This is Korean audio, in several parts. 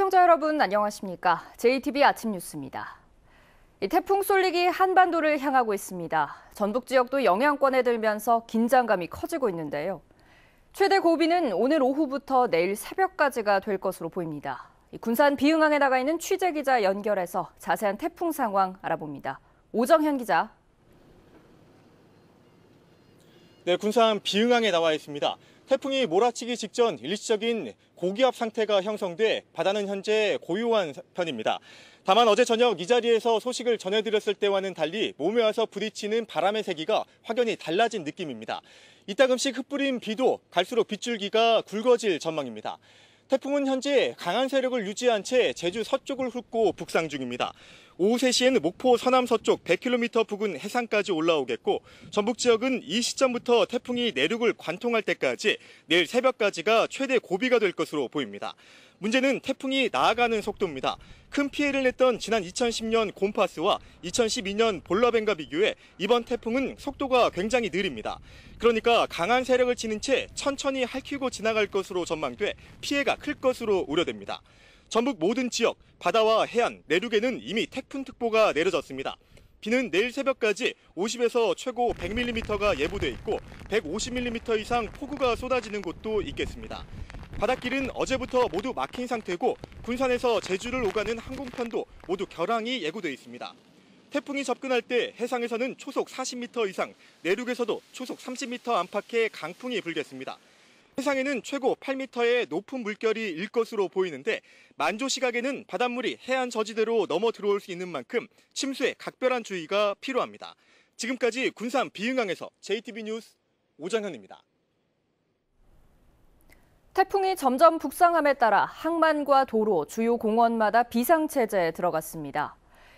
시청자 여러분 안녕하십니까? JTBC 아침 뉴스입니다. 태풍 쏠릭이 한반도를 향하고 있습니다. 전북 지역도 영향권에 들면서 긴장감이 커지고 있는데요. 최대 고비는 오늘 오후부터 내일 새벽까지가 될 것으로 보입니다. 군산 비흥항에 나가 있는 취재기자 연결해서 자세한 태풍 상황 알아봅니다. 오정현 기자. 네, 군산 비흥항에 나와 있습니다. 태풍이 몰아치기 직전 일시적인 고기압 상태가 형성돼 바다는 현재 고요한 편입니다. 다만 어제 저녁 이 자리에서 소식을 전해드렸을 때와는 달리 몸에 와서 부딪히는 바람의 세기가 확연히 달라진 느낌입니다. 이따금씩 흩뿌린 비도 갈수록 빗줄기가 굵어질 전망입니다. 태풍은 현재 강한 세력을 유지한 채 제주 서쪽을 훑고 북상 중입니다. 오후 3시에는 목포 서남서쪽 100km 부근 해상까지 올라오겠고 전북 지역은 이 시점부터 태풍이 내륙을 관통할 때까지 내일 새벽까지가 최대 고비가 될 것으로 보입니다. 문제는 태풍이 나아가는 속도입니다. 큰 피해를 냈던 지난 2010년 곰파스와 2012년 볼라벤과 비교해 이번 태풍은 속도가 굉장히 느립니다. 그러니까 강한 세력을 지닌 채 천천히 핥히고 지나갈 것으로 전망돼 피해가 클 것으로 우려됩니다. 전북 모든 지역, 바다와 해안, 내륙에는 이미 태풍특보가 내려졌습니다. 비는 내일 새벽까지 50에서 최고 100mm가 예보돼 있고 150mm 이상 폭우가 쏟아지는 곳도 있겠습니다. 바닷길은 어제부터 모두 막힌 상태고 군산에서 제주를 오가는 항공편도 모두 결항이 예고돼 있습니다. 태풍이 접근할 때 해상에서는 초속 40m 이상, 내륙에서도 초속 30m 안팎의 강풍이 불겠습니다. 해상에는 최고 8m의 높은 물결이 일 것으로 보이는데 만조 시각에는 바닷물이 해안 저지대로 넘어 들어올 수 있는 만큼 침수에 각별한 주의가 필요합니다. 지금까지 군산 비흥항에서 JTBC 뉴스 오정현입니다. 태풍이 점점 북상함에 따라 항만과 도로, 주요 공원마다 비상체제에 들어갔습니다.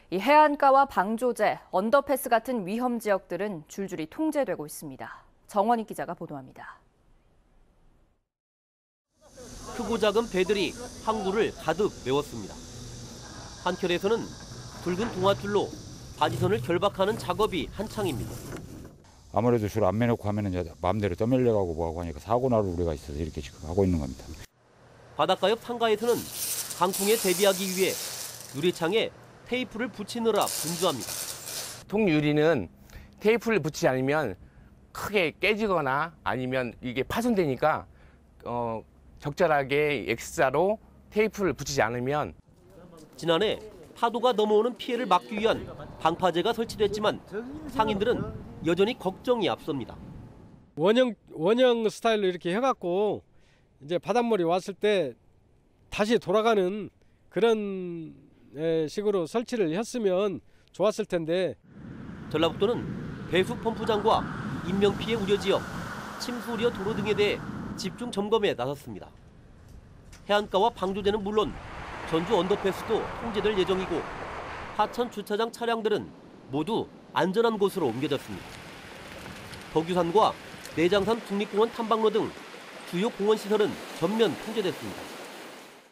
이 해안가와 방조제, 언더패스 같은 위험 지역들은 줄줄이 통제되고 있습니다. 정원희 기자가 보도합니다. 크고 작은 배들이 항구를 가득 메웠습니다. 한켠에서는 붉은 동아줄로 바지선을 결박하는 작업이 한창입니다. 아무래도 줄 안 매놓고 하면은 마음대로 떠밀려가고 뭐하고 하니까 사고 날 우려가 있어서 이렇게 지금 하고 있는 겁니다. 바닷가 옆 상가에서는 강풍에 대비하기 위해 유리창에 테이프를 붙이느라 분주합니다. 통유리는 테이프를 붙이지 않으면 크게 깨지거나 아니면 이게 파손되니까 적절하게 X자로 테이프를 붙이지 않으면. 지난해 파도가 넘어오는 피해를 막기 위한 방파제가 설치됐지만 상인들은 여전히 걱정이 앞섭니다. 원형 스타일로 이렇게 해갖고 이제 바닷물이 왔을 때 다시 돌아가는 그런 식으로 설치를 했으면 좋았을 텐데. 전라북도는 배수 펌프장과 인명피해 우려 지역, 침수 우려 도로 등에 대해 집중 점검에 나섰습니다. 해안가와 방조제는 물론 전주 언더패스도 통제될 예정이고 하천 주차장 차량들은 모두 안전한 곳으로 옮겨졌습니다. 덕유산과 내장산 국립공원 탐방로 등 주요 공원 시설은 전면 통제됐습니다.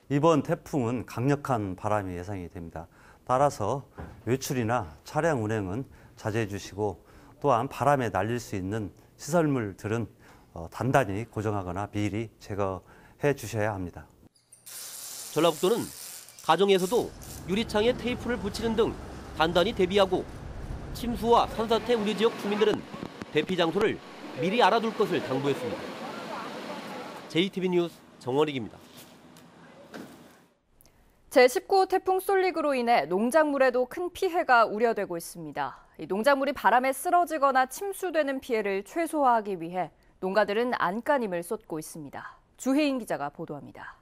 이번 태풍은 강력한 바람이 예상이 됩니다. 따라서 외출이나 차량 운행은 자제해 주시고 또한 바람에 날릴 수 있는 시설물들은 단단히 고정하거나 미리 제거해 주셔야 합니다. 전라북도는 가정에서도 유리창에 테이프를 붙이는 등 단단히 대비하고 침수와 산사태 우려 지역 주민들은 대피 장소를 미리 알아둘 것을 당부했습니다. JTBC 뉴스 정원익입니다. 제19호 태풍 쏠릭으로 인해 농작물에도 큰 피해가 우려되고 있습니다. 이 농작물이 바람에 쓰러지거나 침수되는 피해를 최소화하기 위해 농가들은 안간힘을 쏟고 있습니다. 주혜인 기자가 보도합니다.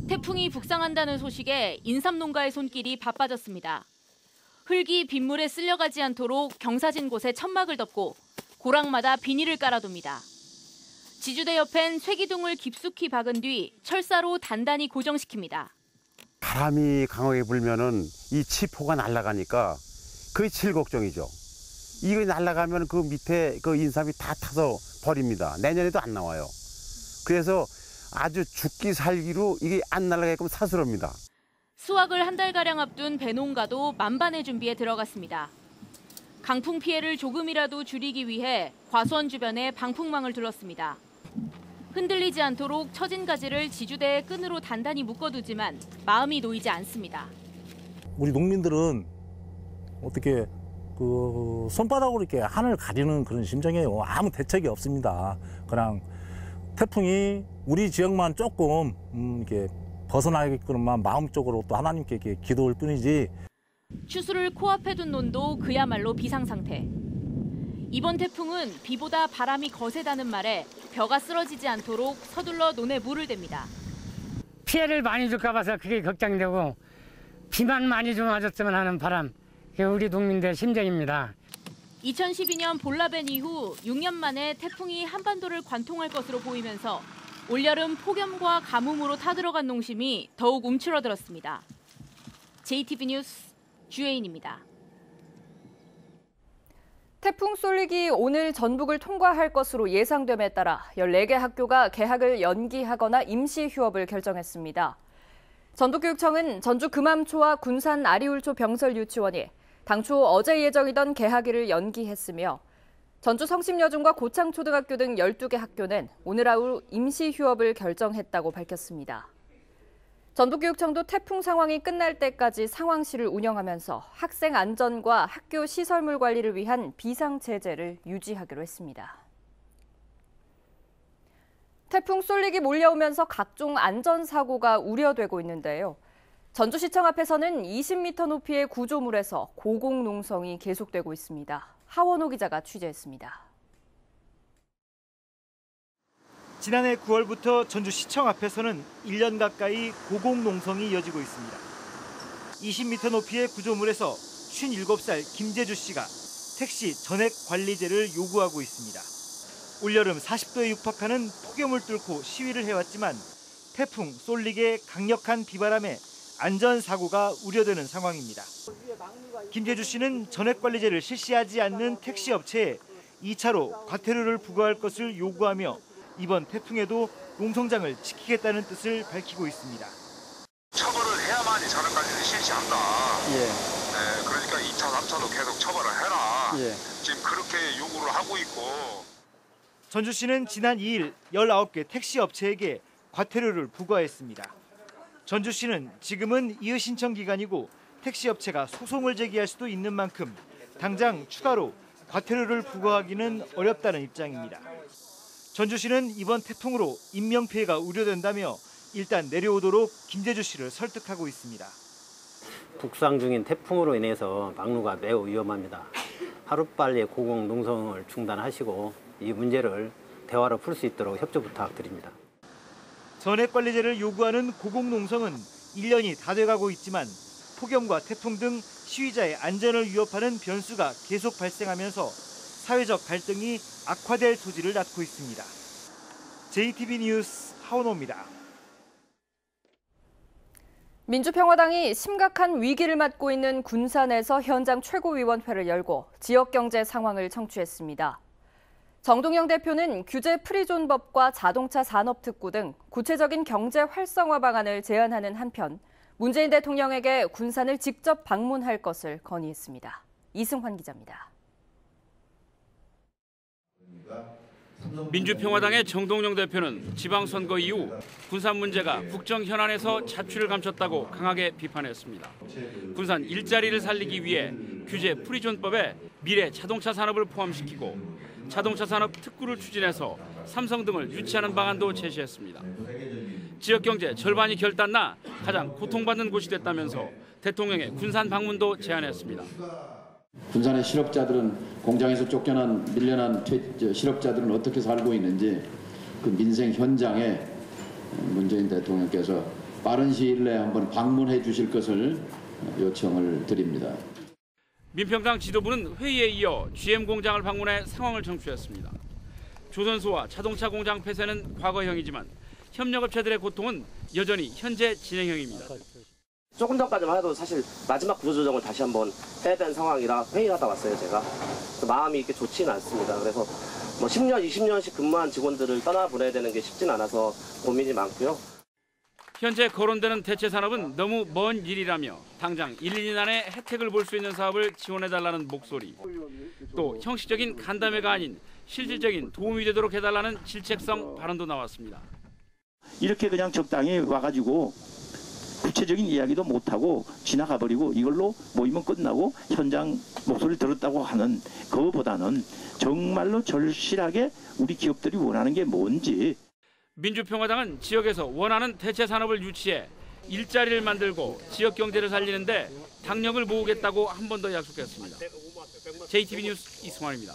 태풍이 북상한다는 소식에 인삼 농가의 손길이 바빠졌습니다. 흙이 빗물에 쓸려가지 않도록 경사진 곳에 천막을 덮고 고랑마다 비닐을 깔아둡니다. 지주대 옆엔 쇠기둥을 깊숙이 박은 뒤 철사로 단단히 고정시킵니다. 바람이 강하게 불면은 이 치포가 날아가니까 그게 제일 걱정이죠. 이거 날아가면 그 밑에 그 인삼이 다 타서 버립니다. 내년에도 안 나와요. 그래서 아주 죽기 살기로 이게 안 날아가게끔 사슬합니다. 수확을 한 달가량 앞둔 배농가도 만반의 준비에 들어갔습니다. 강풍 피해를 조금이라도 줄이기 위해 과수원 주변에 방풍망을 둘렀습니다. 흔들리지 않도록 처진 가지를 지주대의 끈으로 단단히 묶어두지만 마음이 놓이지 않습니다. 우리 농민들은 어떻게 그 손바닥으로 이렇게 하늘 가리는 그런 심정이에요. 아무 대책이 없습니다. 그냥 태풍이 우리 지역만 조금 이렇게 벗어나게끔만 마음적으로 또 하나님께 이렇게 기도할 뿐이지. 추수를 코앞에 둔 논도 그야말로 비상상태. 이번 태풍은 비보다 바람이 거세다는 말에 벼가 쓰러지지 않도록 서둘러 논에 물을 댑니다. 피해를 많이 줄까 봐서 그게 걱정되고 비만 많이 좀 와줬으면 하는 바람. 그게 우리 농민들의 심정입니다. 2012년 볼라벤 이후 6년 만에 태풍이 한반도를 관통할 것으로 보이면서 올여름 폭염과 가뭄으로 타들어간 농심이 더욱 움츠러들었습니다. JTB 뉴스 주혜인입니다. 태풍 쏠릭이 오늘 전북을 통과할 것으로 예상됨에 따라 14개 학교가 개학을 연기하거나 임시 휴업을 결정했습니다. 전북교육청은 전주 금암초와 군산 아리울초 병설 유치원이 당초 어제 예정이던 개학일을 연기했으며 전주 성심여중과 고창초등학교 등 12개 학교는 오늘 하루 임시 휴업을 결정했다고 밝혔습니다. 전북교육청도 태풍 상황이 끝날 때까지 상황실을 운영하면서 학생 안전과 학교 시설물 관리를 위한 비상체제를 유지하기로 했습니다. 태풍 쏠릭이 몰려오면서 각종 안전사고가 우려되고 있는데요. 전주시청 앞에서는 20m 높이의 구조물에서 고공농성이 계속되고 있습니다. 하원호 기자가 취재했습니다. 지난해 9월부터 전주시청 앞에서는 1년 가까이 고공농성이 이어지고 있습니다. 20m 높이의 구조물에서 57살 김재주 씨가 택시 전액 관리제를 요구하고 있습니다. 올여름 40도에 육박하는 폭염을 뚫고 시위를 해왔지만 태풍 쏠릭의 강력한 비바람에 안전사고가 우려되는 상황입니다. 김재주 씨는 전액관리제를 실시하지 않는 택시업체에 2차로 과태료를 부과할 것을 요구하며 이번 태풍에도 농성장을 지키겠다는 뜻을 밝히고 있습니다. 처벌을 해야만이 전액관리를 실시한다. 네, 그러니까 2차, 3차도 계속 처벌을 해라. 지금 그렇게 요구를 하고 있고. 전주시는 지난 2일 19개 택시업체에게 과태료를 부과했습니다. 전주시는 지금은 이의 신청 기간이고 택시업체가 소송을 제기할 수도 있는 만큼 당장 추가로 과태료를 부과하기는 어렵다는 입장입니다. 전주시는 이번 태풍으로 인명피해가 우려된다며 일단 내려오도록 김재주 씨를 설득하고 있습니다. 북상 중인 태풍으로 인해서 막루가 매우 위험합니다. 하루빨리 고공 농성을 중단하시고 이 문제를 대화로 풀 수 있도록 협조 부탁드립니다. 전액관리제를 요구하는 고공농성은 1년이 다 돼가고 있지만 폭염과 태풍 등 시위자의 안전을 위협하는 변수가 계속 발생하면서 사회적 갈등이 악화될 소지를 낳고 있습니다. JTB 뉴스 하원호입니다. 민주평화당이 심각한 위기를 맞고 있는 군산에서 현장 최고위원회를 열고 지역경제 상황을 청취했습니다. 정동영 대표는 규제 프리존법과 자동차 산업특구 등 구체적인 경제 활성화 방안을 제안하는 한편 문재인 대통령에게 군산을 직접 방문할 것을 건의했습니다. 이승환 기자입니다. 민주평화당의 정동영 대표는 지방선거 이후 군산 문제가 국정 현안에서 자취를 감췄다고 강하게 비판했습니다. 군산 일자리를 살리기 위해 규제 프리존법에 미래 자동차 산업을 포함시키고 자동차 산업 특구를 추진해서 삼성 등을 유치하는 방안도 제시했습니다. 지역 경제 절반이 결단나 가장 고통받는 곳이 됐다면서 대통령의 군산 방문도 제안했습니다. 군산의 실업자들은 공장에서 쫓겨난 밀려난 실업자들은 어떻게 살고 있는지 그 민생 현장에 문재인 대통령께서 빠른 시일 내에 한번 방문해 주실 것을 요청을 드립니다. 민평당 지도부는 회의에 이어 GM 공장을 방문해 상황을 청취했습니다. 조선소와 자동차 공장 폐쇄는 과거형이지만 협력업체들의 고통은 여전히 현재 진행형입니다. 조금 전까지만 해도 사실 마지막 구조조정을 다시 한번 해야 되는 상황이라 회의를 하다 왔어요, 제가. 마음이 이렇게 좋지는 않습니다. 그래서 뭐 10년, 20년씩 근무한 직원들을 떠나보내야 되는 게 쉽진 않아서 고민이 많고요. 현재 거론되는 대체 산업은 너무 먼 일이라며 당장 1, 2년 안에 혜택을 볼 수 있는 사업을 지원해달라는 목소리. 또 형식적인 간담회가 아닌 실질적인 도움이 되도록 해달라는 질책성 발언도 나왔습니다. 이렇게 그냥 적당히 와가지고 구체적인 이야기도 못하고 지나가 버리고 이걸로 모임은 끝나고 현장 목소리를 들었다고 하는 그거보다는 정말로 절실하게 우리 기업들이 원하는 게 뭔지. 민주평화당은 지역에서 원하는 대체 산업을 유치해 일자리를 만들고 지역 경제를 살리는데 당력을 모으겠다고 한 번 더 약속했습니다. JTB 뉴스 이승환입니다.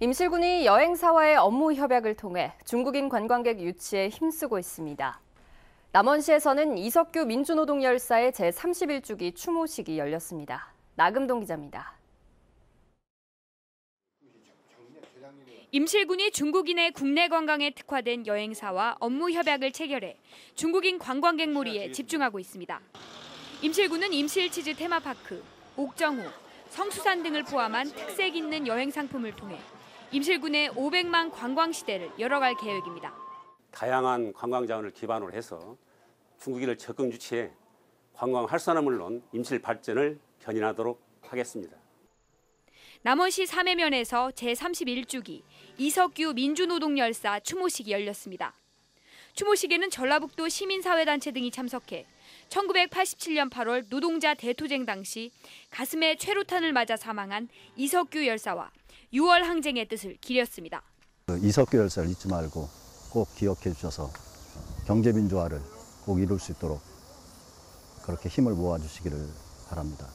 임실군이 여행사와의 업무 협약을 통해 중국인 관광객 유치에 힘쓰고 있습니다. 남원시에서는 이석규 민주노동 열사의 제31주기 추모식이 열렸습니다. 나금동 기자입니다. 임실군이 중국인의 국내 관광에 특화된 여행사와 업무 협약을 체결해 중국인 관광객 몰이에 집중하고 있습니다. 임실군은 임실치즈 테마파크, 옥정호, 성수산 등을 포함한 특색 있는 여행 상품을 통해 임실군의 500만 관광 시대를 열어갈 계획입니다. 다양한 관광 자원을 기반으로 해서 중국인을 적극 유치해 관광 활성화는 물론 임실 발전을 견인하도록 하겠습니다. 남원시 삼해면에서 제31주기 이석규 민주노동 열사 추모식이 열렸습니다. 추모식에는 전라북도 시민사회단체 등이 참석해 1987년 8월 노동자 대투쟁 당시 가슴에 최루탄을 맞아 사망한 이석규 열사와 6월 항쟁의 뜻을 기렸습니다. 이석규 열사를 잊지 말고 꼭 기억해 주셔서 경제민주화를 꼭 이룰 수 있도록 그렇게 힘을 모아주시기를 바랍니다.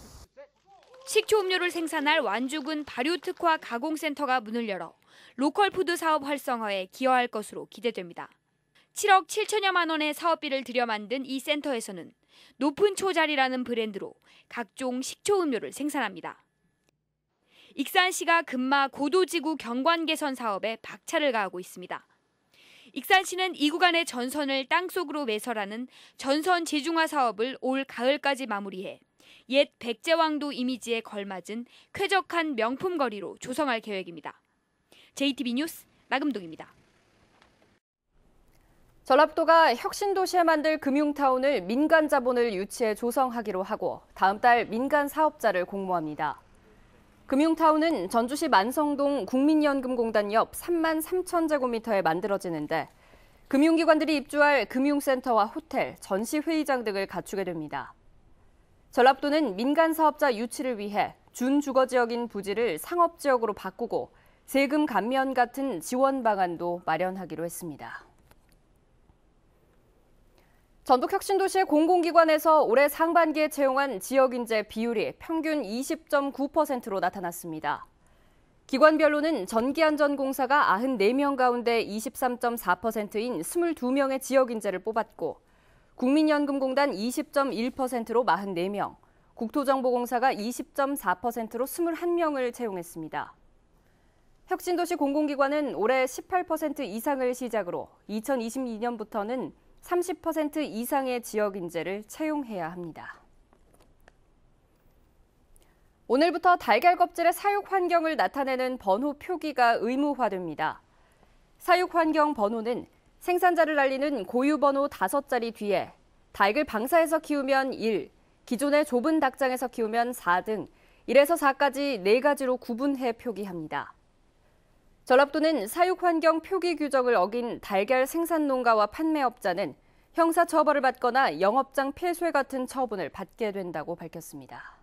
식초음료를 생산할 완주군 발효특화 가공센터가 문을 열어 로컬 푸드 사업 활성화에 기여할 것으로 기대됩니다. 7억 7천여만 원의 사업비를 들여 만든 이 센터에서는 높은 초자리라는 브랜드로 각종 식초음료를 생산합니다. 익산시가 금마 고도지구 경관 개선 사업에 박차를 가하고 있습니다. 익산시는 이 구간의 전선을 땅속으로 매설하는 전선 재중화 사업을 올 가을까지 마무리해 옛 백제왕도 이미지에 걸맞은 쾌적한 명품 거리로 조성할 계획입니다. JTB 뉴스 나금동입니다. 전라북도가 혁신도시에 만들 금융타운을 민간 자본을 유치해 조성하기로 하고 다음 달 민간 사업자를 공모합니다. 금융타운은 전주시 만성동 국민연금공단 옆 3만 3천 제곱미터에 만들어지는데 금융기관들이 입주할 금융센터와 호텔, 전시회의장 등을 갖추게 됩니다. 전라북도는 민간 사업자 유치를 위해 준주거지역인 부지를 상업지역으로 바꾸고 세금 감면 같은 지원 방안도 마련하기로 했습니다. 전북혁신도시의 공공기관에서 올해 상반기에 채용한 지역인재 비율이 평균 20.9%로 나타났습니다. 기관별로는 전기안전공사가 94명 가운데 23.4%인 22명의 지역인재를 뽑았고 국민연금공단 20.1%로 44명, 국토정보공사가 20.4%로 21명을 채용했습니다. 혁신도시 공공기관은 올해 18% 이상을 시작으로 2022년부터는 30% 이상의 지역인재를 채용해야 합니다. 오늘부터 달걀 껍질의 사육 환경을 나타내는 번호 표기가 의무화됩니다. 사육 환경 번호는 생산자를 알리는 고유 번호 5자리 뒤에 닭을 방사해서 키우면 1, 기존의 좁은 닭장에서 키우면 4 등 1에서 4까지 4가지로 구분해 표기합니다. 전라북도는 사육환경 표기 규정을 어긴 달걀 생산 농가와 판매업자는 형사처벌을 받거나 영업장 폐쇄 같은 처분을 받게 된다고 밝혔습니다.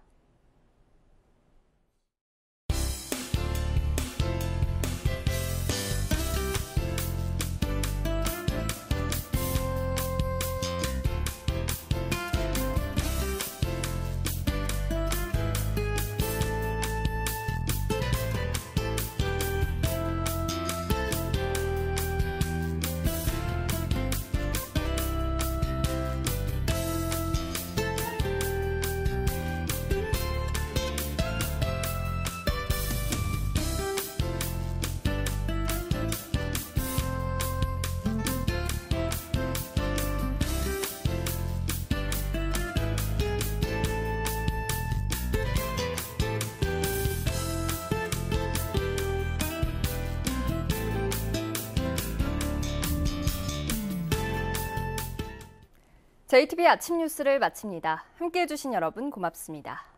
JTB 아침 뉴스를 마칩니다. 함께해 주신 여러분 고맙습니다.